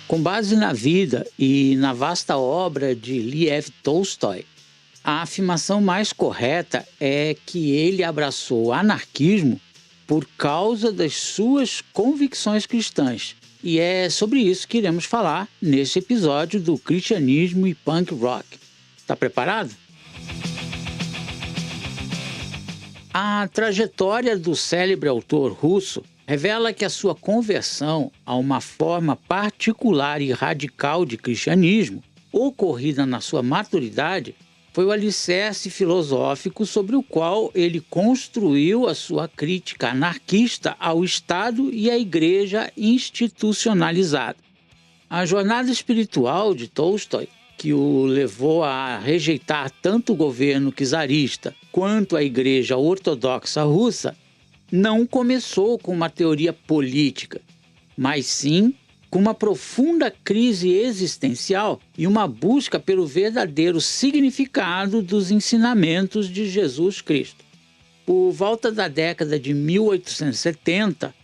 Com base na vida e na vasta obra de Lev Tolstói, a afirmação mais correta é que ele abraçou o anarquismo por causa das suas convicções cristãs. E é sobre isso que iremos falar neste episódio do Cristianismo e Punk Rock. Está preparado? A trajetória do célebre autor russo revela que a sua conversão a uma forma particular e radical de cristianismo, ocorrida na sua maturidade, foi o alicerce filosófico sobre o qual ele construiu a sua crítica anarquista ao Estado e à Igreja institucionalizada. A jornada espiritual de Tolstói, que o levou a rejeitar tanto o governo czarista quanto a Igreja Ortodoxa Russa, não começou com uma teoria política, mas sim com uma profunda crise existencial e uma busca pelo verdadeiro significado dos ensinamentos de Jesus Cristo. Por volta da década de 1870,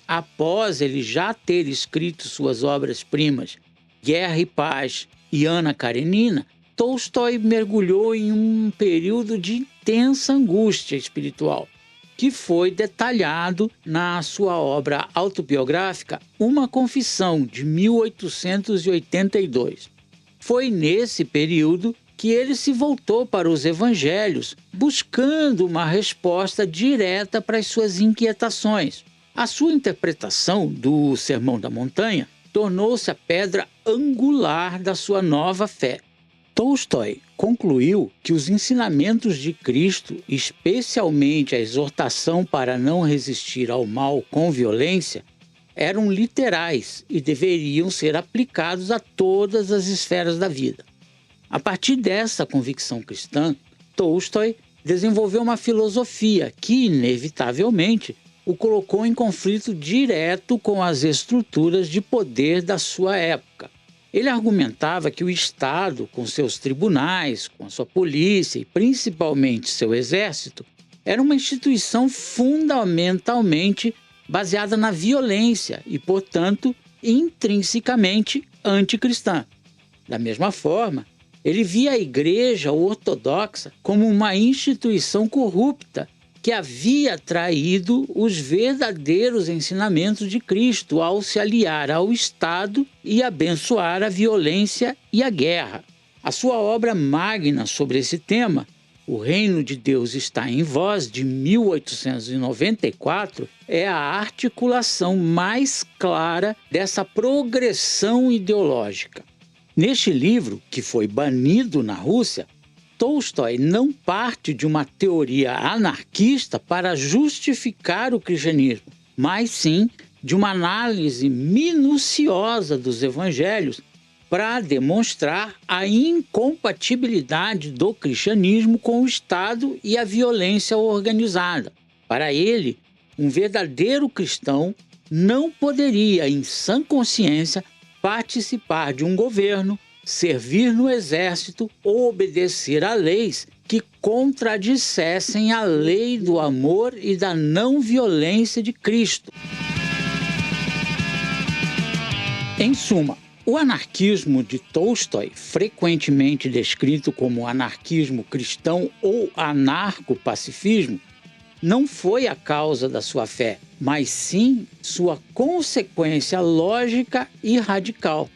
após ele já ter escrito suas obras-primas Guerra e Paz e Ana Karenina, Tolstói mergulhou em um período de intensa angústia espiritual, que foi detalhado na sua obra autobiográfica Uma Confissão, de 1882. Foi nesse período que ele se voltou para os evangelhos, buscando uma resposta direta para as suas inquietações. A sua interpretação do Sermão da Montanha tornou-se a pedra angular da sua nova fé. Tolstói concluiu que os ensinamentos de Cristo, especialmente a exortação para não resistir ao mal com violência, eram literais e deveriam ser aplicados a todas as esferas da vida. A partir dessa convicção cristã, Tolstói desenvolveu uma filosofia que, inevitavelmente, o colocou em conflito direto com as estruturas de poder da sua época. Ele argumentava que o Estado, com seus tribunais, com a sua polícia e principalmente seu exército, era uma instituição fundamentalmente baseada na violência e, portanto, intrinsecamente anticristã. Da mesma forma, ele via a Igreja Ortodoxa como uma instituição corrupta que havia traído os verdadeiros ensinamentos de Cristo ao se aliar ao Estado e abençoar a violência e a guerra. A sua obra magna sobre esse tema, O Reino de Deus está em Vós, de 1894, é a articulação mais clara dessa progressão ideológica. Neste livro, que foi banido na Rússia, Tolstói não parte de uma teoria anarquista para justificar o cristianismo, mas sim de uma análise minuciosa dos evangelhos para demonstrar a incompatibilidade do cristianismo com o Estado e a violência organizada. Para ele, um verdadeiro cristão não poderia, em sã consciência, participar de um governo, servir no exército ou obedecer a leis que contradissessem a lei do amor e da não violência de Cristo. Em suma, o anarquismo de Tolstói, frequentemente descrito como anarquismo cristão ou anarco-pacifismo, não foi a causa da sua fé, mas sim sua consequência lógica e radical.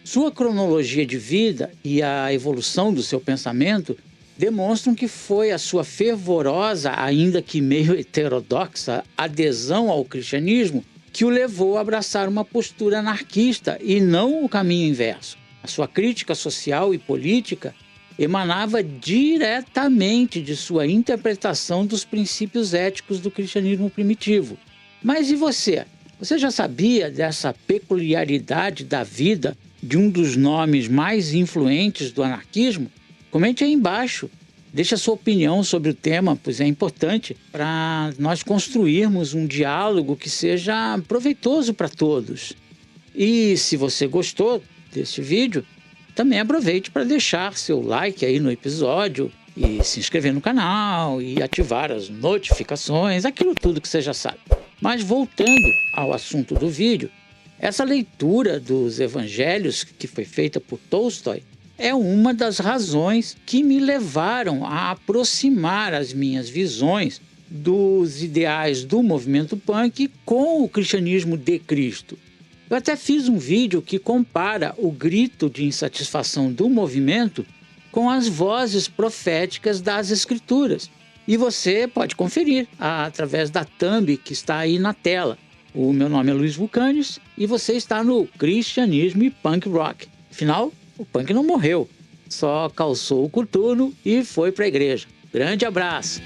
Sua cronologia de vida e a evolução do seu pensamento demonstram que foi a sua fervorosa, ainda que meio heterodoxa, adesão ao cristianismo que o levou a abraçar uma postura anarquista e não o caminho inverso. A sua crítica social e política emanava diretamente de sua interpretação dos princípios éticos do cristianismo primitivo. Mas e você? Você já sabia dessa peculiaridade da vida de um dos nomes mais influentes do anarquismo? Comente aí embaixo. Deixe a sua opinião sobre o tema, pois é importante para nós construirmos um diálogo que seja proveitoso para todos. E se você gostou deste vídeo, também aproveite para deixar seu like aí no episódio e se inscrever no canal e ativar as notificações, aquilo tudo que você já sabe. Mas voltando ao assunto do vídeo, Essa leitura dos evangelhos que foi feita por Tolstói é uma das razões que me levaram a aproximar as minhas visões dos ideais do movimento punk com o cristianismo de Cristo. Eu até fiz um vídeo que compara o grito de insatisfação do movimento com as vozes proféticas das Escrituras. E você pode conferir através da thumb que está aí na tela. O meu nome é Luiz Vulcanes e você está no Cristianismo e Punk Rock. Afinal, o punk não morreu, só calçou o coturno e foi para a igreja. Grande abraço!